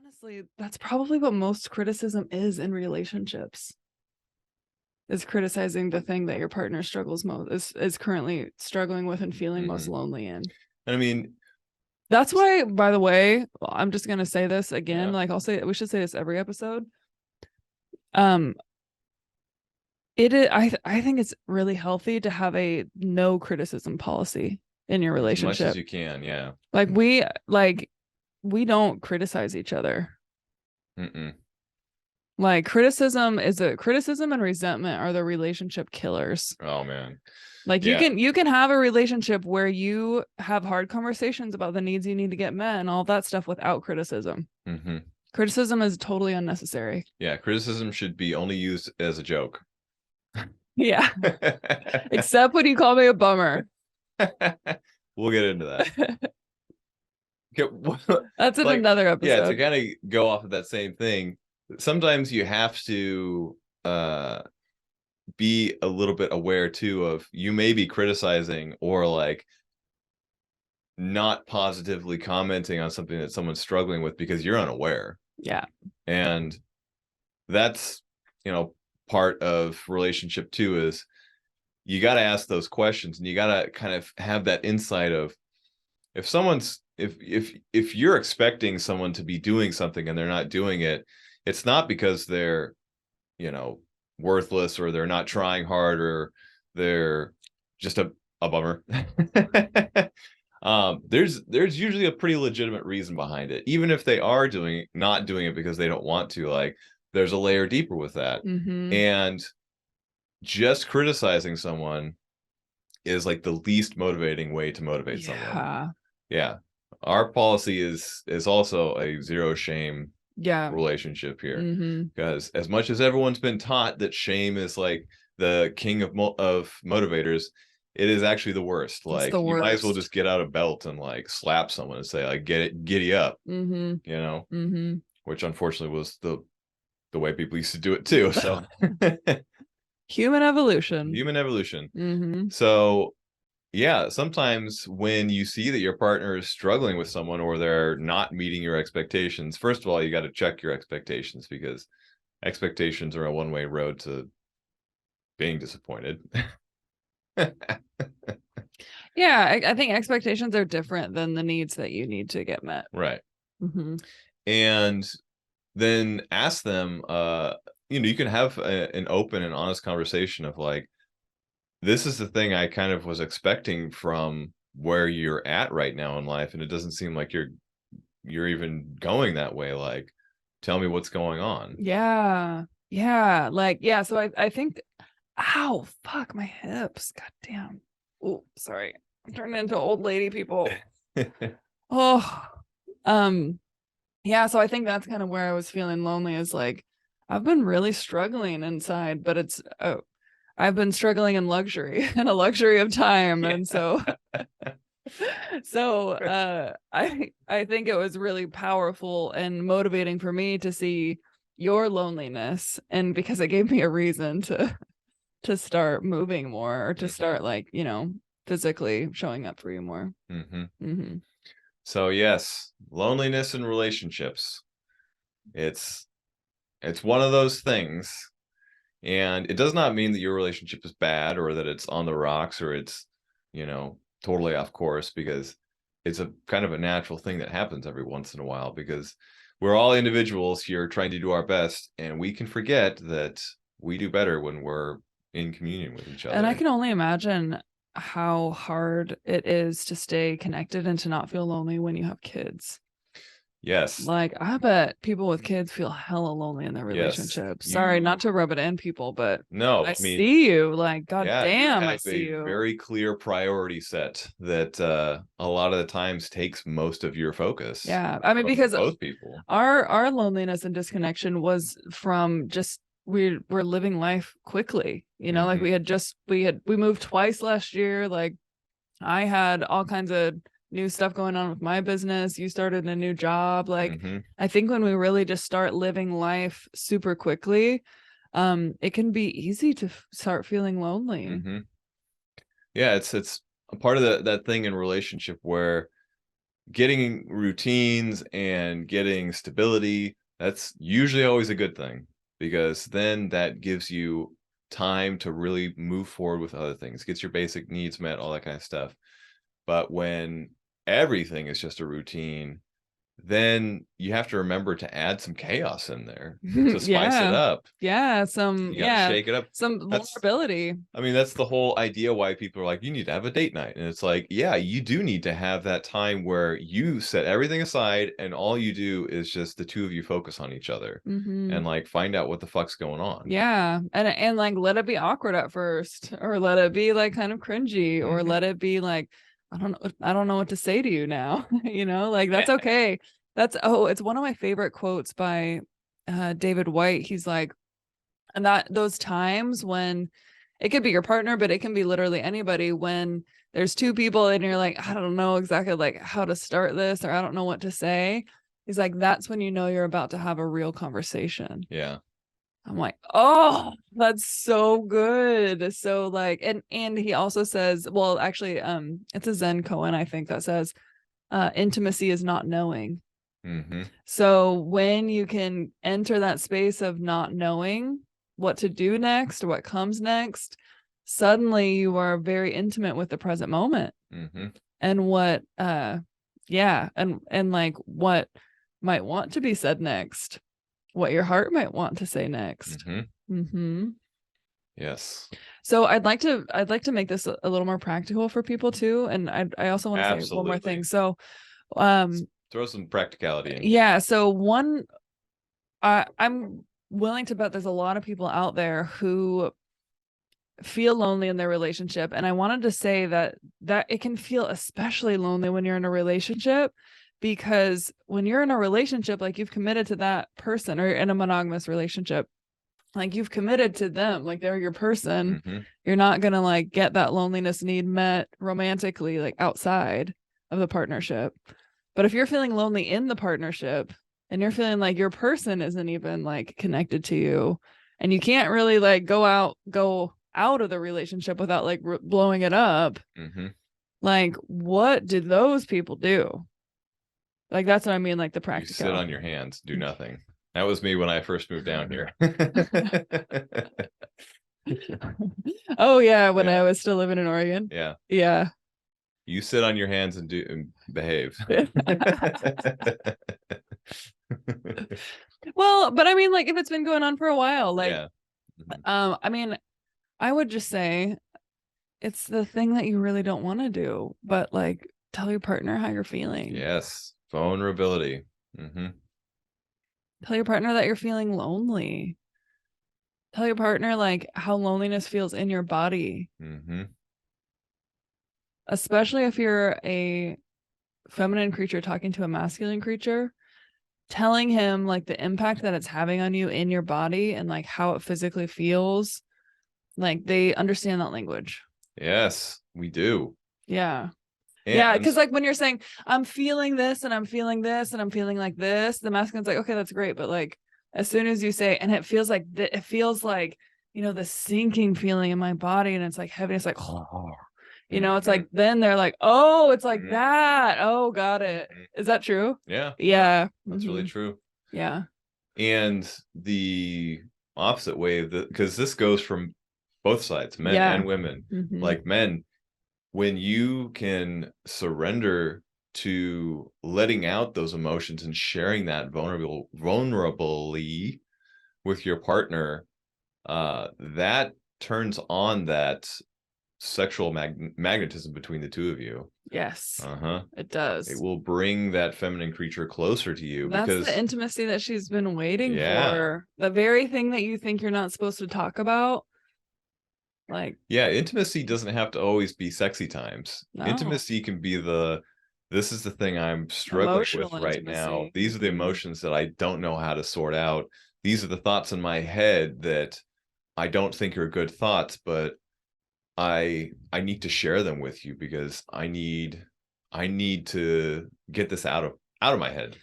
Honestly, that's probably what most criticism is in relationships, is criticizing the thing that your partner struggles most, is currently struggling with and feeling most lonely in. And I mean, that's why, by the way, I'm just gonna say this again. yeah. Like I'll say, we should say this every episode. Um, it is. I think it's really healthy to have a no criticism policy in your As much as relationship. you can, yeah. Like we don't criticize each other. Mm-mm. Like criticism and resentment are the relationship killers. Oh man. Like Yeah. you can have a relationship where you have hard conversations about the needs you need to get met and all that stuff without criticism. Mm-hmm. Criticism is totally unnecessary. Yeah, criticism should be only used as a joke. Yeah. Except when you call me a bummer. We'll get into that. That's in another episode. Yeah, to kind of go off of that same thing, sometimes you have to be a little bit aware too of, you may be criticizing or like not positively commenting on something that someone's struggling with because you're unaware. Yeah. And that's, part of relationship too, is you got to ask those questions, and you got to kind of have that insight of, if you're expecting someone to be doing something and they're not doing it, it's not because they're, worthless, or they're not trying hard, or they're just a bummer. There's usually a pretty legitimate reason behind it, even if they are not doing it because they don't want to. Like, there's a layer deeper with that. And just criticizing someone is like the least motivating way to motivate someone. Yeah. Our policy is also a zero shame relationship here, because as much as everyone's been taught that shame is like the king of motivators, it is actually the worst. Like, you might as well just get out a belt and like slap someone and say, like, giddy up. Which unfortunately was the way people used to do it too. So human evolution. So yeah, sometimes when you see that your partner is struggling with someone, or they're not meeting your expectations, first of all, you got to check your expectations, because expectations are a one-way road to being disappointed. Yeah, I think expectations are different than the needs that you need to get met. Right. And then ask them, you can have an open and honest conversation of like, this is the thing I kind of was expecting from where you're at right now in life, and it doesn't seem like you're even going that way. Like, tell me what's going on. Yeah. So I think, ow, fuck my hips. God damn. Oh, sorry. I'm turning into old lady people. Yeah, so I think that's kind of where I was feeling lonely, is like, I've been really struggling inside, but it's I've been struggling in luxury and a luxury of time. Yeah. And so I think it was really powerful and motivating for me to see your loneliness, and because it gave me a reason to start moving more, or to start, like, physically showing up for you more. So yes, loneliness in relationships, it's one of those things. And it does not mean that your relationship is bad, or that it's on the rocks, or it's, totally off course, because it's a kind of a natural thing that happens every once in a while, because we're all individuals here trying to do our best, and we can forget that we do better when we're in communion with each other. And I can only imagine how hard it is to stay connected and to not feel lonely when you have kids. Yes. Like, I bet people with kids feel hella lonely in their relationships. Yes. Sorry, not to rub it in, people, but no, I mean, see you. Like, God damn, I see you. Very clear priority set that a lot of the times takes most of your focus. Yeah, I mean, because both people, our loneliness and disconnection was from just we're living life quickly. Like we moved twice last year. Like, I had all kinds of new stuff going on with my business. You started a new job. Like, I think when we really just start living life super quickly, it can be easy to start feeling lonely. Yeah, it's a part of that thing in relationship where getting routines and getting stability, that's usually always a good thing, because then that gives you time to really move forward with other things, gets your basic needs met, all that kind of stuff. But when everything is just a routine, then you have to remember to add some chaos in there to spice it up. Yeah, You got to shake it up. some vulnerability. I mean, that's the whole idea why people are like, you need to have a date night. And it's like, yeah, you do need to have that time where you set everything aside and all you do is just the two of you focus on each other and like find out what the fuck's going on. Yeah. And like let it be awkward at first, or let it be like kind of cringy, or let it be like, I don't know what to say to you now. You know, like that's okay. It's one of my favorite quotes by David White. He's like, and that those times when it could be your partner, but it can be literally anybody, when there's two people and you're like, I don't know exactly like how to start this, or I don't know what to say. He's like, that's when you know you're about to have a real conversation. Yeah. I'm like, oh, that's so good. So like, and he also says, well, actually, it's a Zen koan, I think, that says, intimacy is not knowing. So when you can enter that space of not knowing what to do next or what comes next, suddenly you are very intimate with the present moment. And what and like what might want to be said next, what your heart might want to say next. Yes. So I'd like to make this a little more practical for people too, and I also want to say one more thing. So throw some practicality in. Yeah. So I'm willing to bet there's a lot of people out there who feel lonely in their relationship. And I wanted to say that it can feel especially lonely when you're in a relationship, because when you're in a relationship, like you've committed to that person, or in a monogamous relationship, like you've committed to them, like they're your person. You're not going to like get that loneliness need met romantically, like outside of the partnership. But if you're feeling lonely in the partnership and you're feeling like your person isn't even like connected to you, and you can't really like go out of the relationship without like blowing it up, like what did those people do? Like that's what I mean, like the practical. You sit on your hands, do nothing. That was me when I first moved down here. Oh yeah, when I was still living in Oregon. Yeah. You sit on your hands and behave. Well, but I mean, like if it's been going on for a while, like I mean, I would just say it's the thing that you really don't want to do, but like tell your partner how you're feeling. Yes. Vulnerability. Tell your partner that you're feeling lonely. Tell your partner like how loneliness feels in your body. Especially if you're a feminine creature talking to a masculine creature, telling him like the impact that it's having on you in your body and like how it physically feels. Like they understand that language. Yes, we do. Yeah. Yeah, because like when you're saying I'm feeling this and I'm feeling this and I'm feeling like this, the masculine's like, okay, that's great, but like as soon as you say, and it feels like you know, the sinking feeling in my body, and it's like heavy, it's like you know, it's like then they're like, oh, it's like that. Oh, got it. Is that true? Yeah. That's really true. Yeah. And the opposite way, because this goes from both sides, men and women. Like men, when you can surrender to letting out those emotions and sharing that vulnerably with your partner, that turns on that sexual magnetism between the two of you. Yes. It does. It will bring that feminine creature closer to you. That's because the intimacy that she's been waiting for. The very thing that you think you're not supposed to talk about. Like, yeah, intimacy doesn't have to always be sexy times. Intimacy can be this is the thing I'm struggling with right now. These are the emotions that I don't know how to sort out. These are the thoughts in my head that I don't think are good thoughts, but I need to share them with you because I need to get this out of my head.